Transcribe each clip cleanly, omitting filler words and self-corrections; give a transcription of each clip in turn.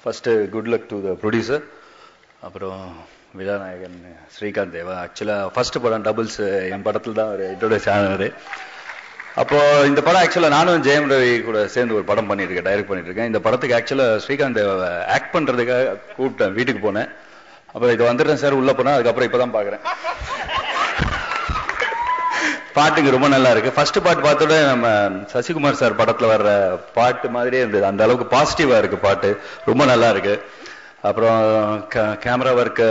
First good luck to the producer. அப்புறம் விழாநாயகன் ஸ்ரீகாந்த் தேவா. ஆக்சுவலாக first படம் டபுள்ஸ் என் படத்தில் தான் ஒரு இன்ட்ரோடியூஸ் ஆனவர். அப்போ இந்த படம் ஆக்சுவலாக நானும் ஜெயம் ரவி கூட சேர்ந்து ஒரு படம் பண்ணியிருக்கேன், டைரக்ட் பண்ணிட்டு இருக்கேன். இந்த படத்துக்கு ஆக்சுவலாக ஸ்ரீகாந்த் தேவாவை ஆக்ட் பண்ணுறதுக்காக கூப்பிட்டேன், வீட்டுக்கு போனேன். அப்புறம் இது வந்துட்டேன் சார் உள்ள போனேன். அதுக்கப்புறம் இப்போ தான் பார்க்குறேன். பாட்டுங்க ரொம்ப நல்லா இருக்கு. ஃபர்ஸ்ட் பாட்டு பார்த்தோட நம்ம சசிகுமார் சார் படத்துல வர்ற பாட்டு மாதிரியே இருந்தது. அந்த அளவுக்கு பாசிட்டிவா இருக்கு பாட்டு, ரொம்ப நல்லா இருக்கு. அப்புறம் கேமரா ஒர்க்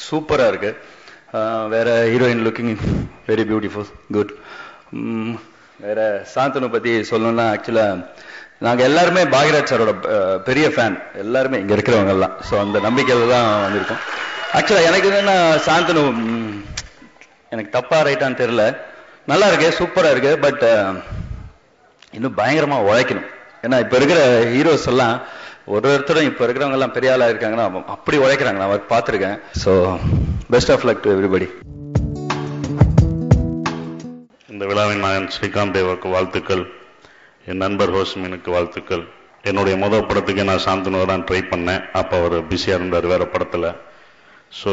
சூப்பரா இருக்கு. வேற heroine looking very beautiful, good. வேற சாந்தனு பத்தி சொல்லணும்னா ஆக்சுவலா நாங்க எல்லாருமே பாக்யராஜ் சாரோட பெரிய ஃபேன், எல்லாருமே இங்க இருக்கிறவங்க எல்லாம். ஸோ அந்த நம்பிக்கையில தான் வந்திருக்கோம். ஆக்சுவலா எனக்கு என்னன்னா சாந்தனு எனக்கு தப்பா ரைட்டான்னு தெரியல, நல்லா இருக்கு, சூப்பரா இருக்கு. பட் இன்னும் பயங்கரமா உழைக்கணும். ஏன்னா இப்ப இருக்கிற ஹீரோஸ் எல்லாம் ஒருத்தரும் இப்ப இருக்கிறவங்க எல்லாம் பெரிய ஆளா இருக்காங்கன்னா அப்படி உழைக்கிறாங்க, நான் பார்த்திருக்கேன். So best of luck to everybody. இந்த விழாவின் நாயகன் ஸ்ரீகாந்த் தேவாவுக்கு வாழ்த்துக்கள், என் நண்பர் ஹோஸ்மினுக்கு வாழ்த்துக்கள். என்னுடைய முதல் படத்துக்கு நான் சாந்தனுவை தான் ட்ரை பண்ணேன். அப்போ அவர் பிஸியாக இருந்தார் வேற படத்தில். ஸோ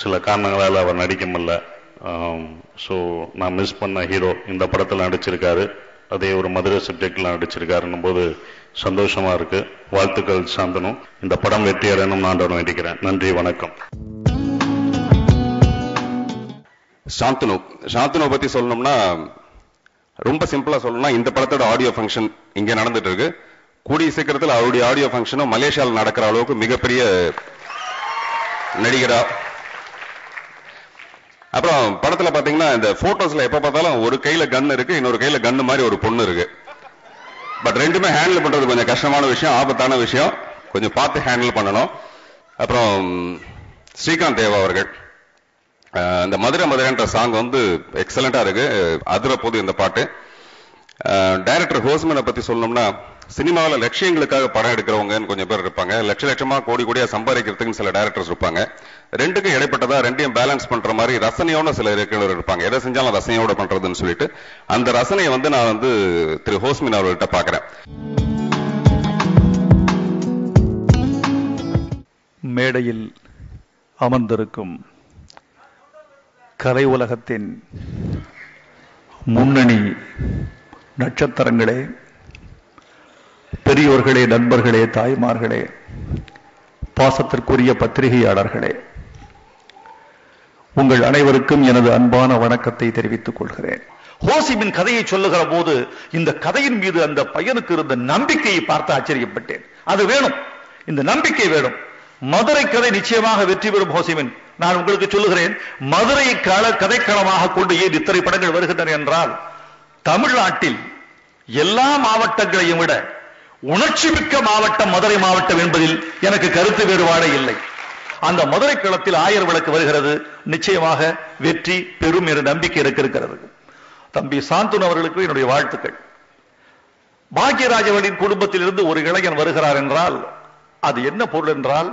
சில காரணங்களால் அவர் நடிக்க முடியல. ஸோ நான் மிஸ் பண்ண ஹீரோ இந்த படத்தில் நடிச்சிருக்காரு, அதே ஒரு மதுரை சப்ஜெக்டில் நடிச்சிருக்காருன்னும் போது சந்தோஷமா இருக்கு. வாழ்த்துக்கள் சாந்தனு. இந்த படம் வெற்றி அடையணும் நான் வேண்டிக்கிறேன். நன்றி, வணக்கம். சாந்தனு பத்தி சொல்லணும்னா ரொம்ப சிம்பிளா சொல்லணும்னா இந்த படத்தோட ஆடியோ ஃபங்க்ஷன் இங்க நடந்துட்டு இருக்கு. கூடிய சீக்கிரத்தில் அவருடைய ஆடியோ ஃபங்க்ஷனும் மலேசியாவில் நடக்கிற அளவுக்கு மிகப்பெரிய நடிகரா. அப்புறம் படத்துல பாத்தீங்கன்னா இந்த போட்டோஸ்ல எப்ப பார்த்தாலும் ஒரு கையில கன் இருக்கு, இன்னொரு கையில கன்னு மாதிரி ஒரு பொண்ணு இருக்கு. பட் ரெண்டுமே ஹேண்டில் பண்றது கொஞ்சம் கஷ்டமான விஷயம், ஆபத்தான விஷயம், கொஞ்சம் பார்த்து ஹேண்டில் பண்ணணும். அப்புறம் ஸ்ரீகாந்த் தேவா அவர்கள் இந்த மதுரை மதுரைன்ற சாங் வந்து எக்ஸலண்டா இருக்கு, அதிர போது இந்த பாட்டு. டைரக்டர் ஹோஸ்மனை பத்தி சொல்லணும்னா சினிமாவில் லட்சியங்களுக்காக படம் எடுக்கிறவங்க கொஞ்சம் பேர் இருப்பாங்க, லட்ச லட்சமா கோடி கோடியா சம்பாதிக்கிறதுக்கு சில டைரக்டர்ஸ் இருப்பாங்க. ரெண்டுக்கும் இடைப்பட்டதா ரெண்டையும் பேலன்ஸ் பண்ற மாதிரி ரசனையோட சில இயக்குனர் இருப்பாங்க, எதை செஞ்சாலும் ரசனையோட பண்றதுன்னு சொல்லிட்டு. அந்த ரசனையை வந்து நான் வந்து திரு ஹோஸ்மின் அவர்கள்ட்ட பாக்குறேன். மேடையில் அமர்ந்திருக்கும் கலை உலகத்தின் முன்னணி நட்சத்திரங்களே, பெரியோர்களே, நண்பர்களே, தாய்மார்களே, பாசத்திற்குரிய பத்திரிகையாளர்களே, உங்கள் அனைவருக்கும் எனது அன்பான வணக்கத்தை தெரிவித்துக் கொள்கிறேன். ஹோசிமின் கதையை சொல்லுகிற போது இந்த கதையின் மீது அந்த பையனுக்கு இருந்த நம்பிக்கையை பார்த்து ஆச்சரியப்பட்டேன். அது வேணும், இந்த நம்பிக்கை வேணும். மதுரை கதை நிச்சயமாக வெற்றி பெறும். ஹோசிமின், நான் உங்களுக்கு சொல்லுகிறேன், மதுரை கதைக்களமாக கொண்டு ஏன் இத்தனை படங்கள் வருகின்றன என்றால், தமிழ்நாட்டில் எல்லா மாவட்டங்களையும் விட உணர்ச்சி மிக்க மாவட்டம் மதுரை மாவட்டம் என்பதில் எனக்கு கருத்து வேறுபாடே இல்லை. அந்த மதுரை களத்தில் 1000 விளக்கு வருகிறது, நிச்சயமாக வெற்றி பெறும் என்ற நம்பிக்கை இருக்கிறது. தம்பி சாந்தனு அவர்களுக்கு என்னுடைய வாழ்த்துக்கள். பாக்யராஜவனின் குடும்பத்திலிருந்து ஒரு இளைஞன் வருகிறார் என்றால் அது என்ன பொருள் என்றால்,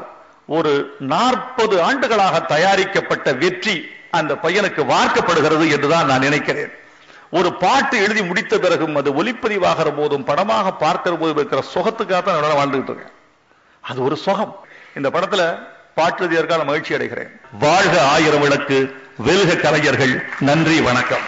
ஒரு 40 ஆண்டுகளாக தயாரிக்கப்பட்ட வெற்றி அந்த பையனுக்கு வார்க்கப்படுகிறது என்றுதான் நான் நினைக்கிறேன். ஒரு பாட்டு எழுதி முடித்த பிறகும் அது ஒலிப்பதிவாகிற போதும் படமாக பார்க்கிற போதும் இருக்கிற சுகத்துக்காக தான் நான் வாழ்ந்துகிட்டு இருக்கேன். அது ஒரு சுகம். இந்த படத்துல பாட்டு எழுதியதற்காக மகிழ்ச்சி அடைகிறேன். வாழ்க 1000 விளக்கு, வெல்க கலைஞர்கள். நன்றி, வணக்கம்.